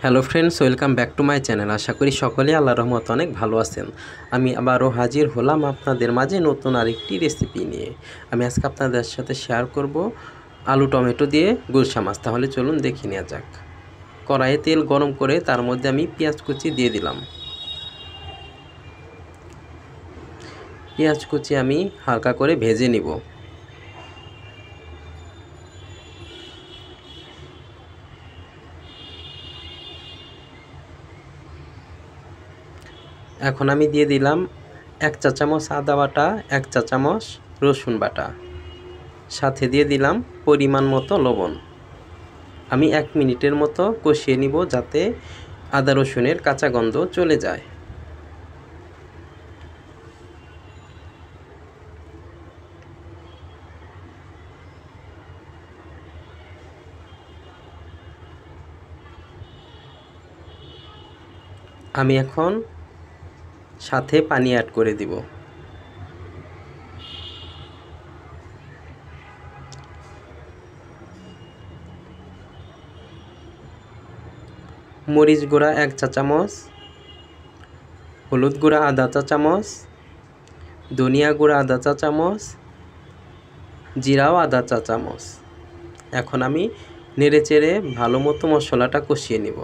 Hello friends, welcome back to my channel. আশা করি সকলেই আল্লাহর রহমতে অনেক ভালো আছেন। আমি আবারও হাজির হলাম আপনাদের মাঝে নতুন আরেকটি রেসিপি নিয়ে। আমি আজকে আপনাদের সাথে শেয়ার করব আলু টমেটো দিয়ে গুলশা মাছ। তাহলে চলুন দেখে নেওয়া যাক। কড়াইয়ে তেল গরম করে তার মধ্যে আমি পেঁয়াজ কুচি দিয়ে দিলাম। পেঁয়াজ কুচি আমি হালকা করে ভেজে নিব। এখন আমি দিয়ে দিলাম 1 চা চামচ আদা বাটা, 1 চা চামচ রসুন বাটা, সাথে দিয়ে দিলাম পরিমাণ মতো লবণ। আমি 1 মিনিটের মতো কষিয়ে নিব যাতে আদা রসুনের কাঁচা গন্ধ চলে যায়। আমি এখন সাথে পানি অ্যাড করে দিব। মরিচ গুঁড়া 1 চা চামচ, হলুদ গুঁড়া আধা চা চামচ, ধনিয়া গুঁড়া আধা চা চামচ, জিরাও আধা চা চামচ। এখন আমি নেড়েচেড়ে ভালো মতো মশলাটা কষিয়ে নিব।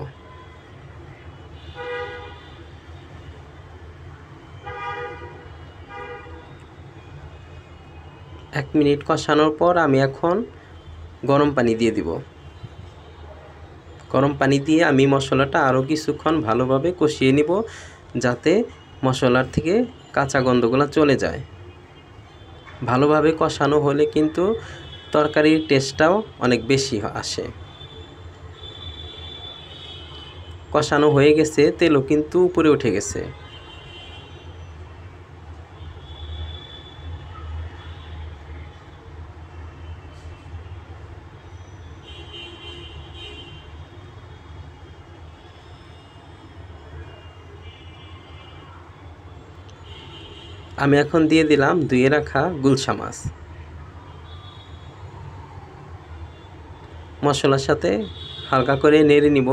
এক মিনিট কষানোর পর আমি এখন গরম পানি দিয়ে দিব। গরম পানি দিয়ে আমি মশলাটা আরও কিছুক্ষণ ভালোভাবে কষিয়ে নিব যাতে মশলার থেকে কাঁচা গন্ধগুলো চলে যায়। ভালোভাবে কষানো হলে কিন্তু তরকারির টেস্টটাও অনেক বেশি আসে। কষানো হয়ে গেছে, তেলও কিন্তু উপরে উঠে গেছে। আমি এখন দিয়ে দিলাম ধুয়ে রাখা গুলশা মাছ। মশলার সাথে হালকা করে নেড়ে নিব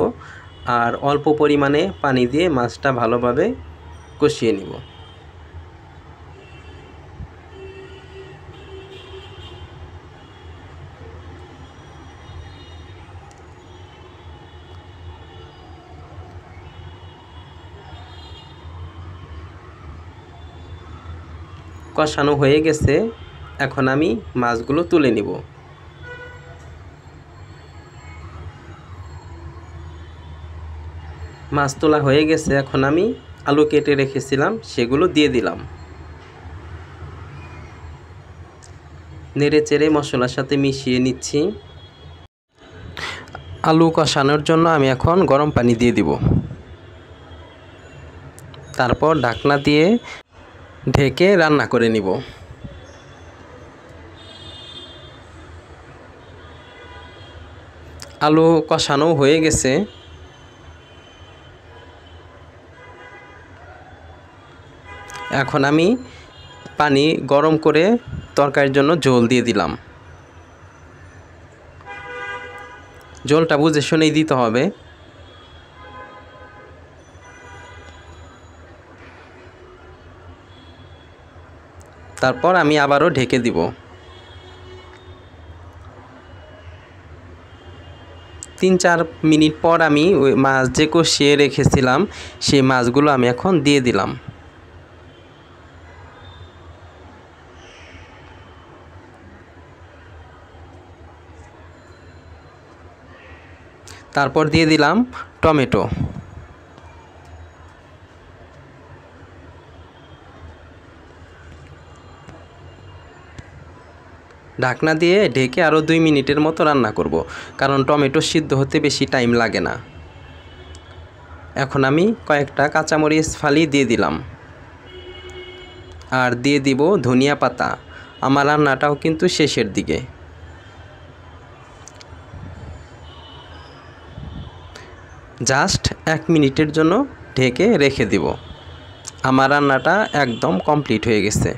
আর অল্প পরিমাণে পানি দিয়ে মাছটা ভালোভাবে কষিয়ে নিব। কষানো হয়ে গেছে, এখন আমি মাছগুলো তুলে নিব। মাছ তোলা হয়ে গেছে, এখন আমি আলু কেটে রেখেছিলাম সেগুলো দিয়ে দিলাম। নেড়েচেড়ে মশলার সাথে মিশিয়ে নিচ্ছি। আলু কষানোর জন্য আমি এখন গরম পানি দিয়ে দিব। তারপর ঢাকনা দিয়ে ঢেকে রান্না করে নিব। আলু কষানো হয়ে গেছে, এখন আমি পানি গরম করে তরকারির জন্য ঝোল দিয়ে দিলাম। ঝোলটা বুঝে শুনেই দিতে হবে। তারপর আমি আবারও ঢেকে দিব। 3-4 মিনিট পর আমি ওই মাছ যে কষিয়ে রেখেছিলাম সেই মাছগুলো আমি এখন দিয়ে দিলাম। তারপর দিয়ে দিলাম টমেটো। ঢাকনা দিয়ে ঢেকে আরও 2 মিনিটের মতো রান্না করব, কারণ টমেটো সিদ্ধ হতে বেশি টাইম লাগে না। এখন আমি কয়েকটা কাঁচামরিচ ফালি দিয়ে দিলাম আর দিয়ে দিব ধনিয়া পাতা। আমার রান্নাটাও কিন্তু শেষের দিকে। জাস্ট 1 মিনিটের জন্য ঢেকে রেখে দিব। আমার রান্নাটা একদম কমপ্লিট হয়ে গেছে।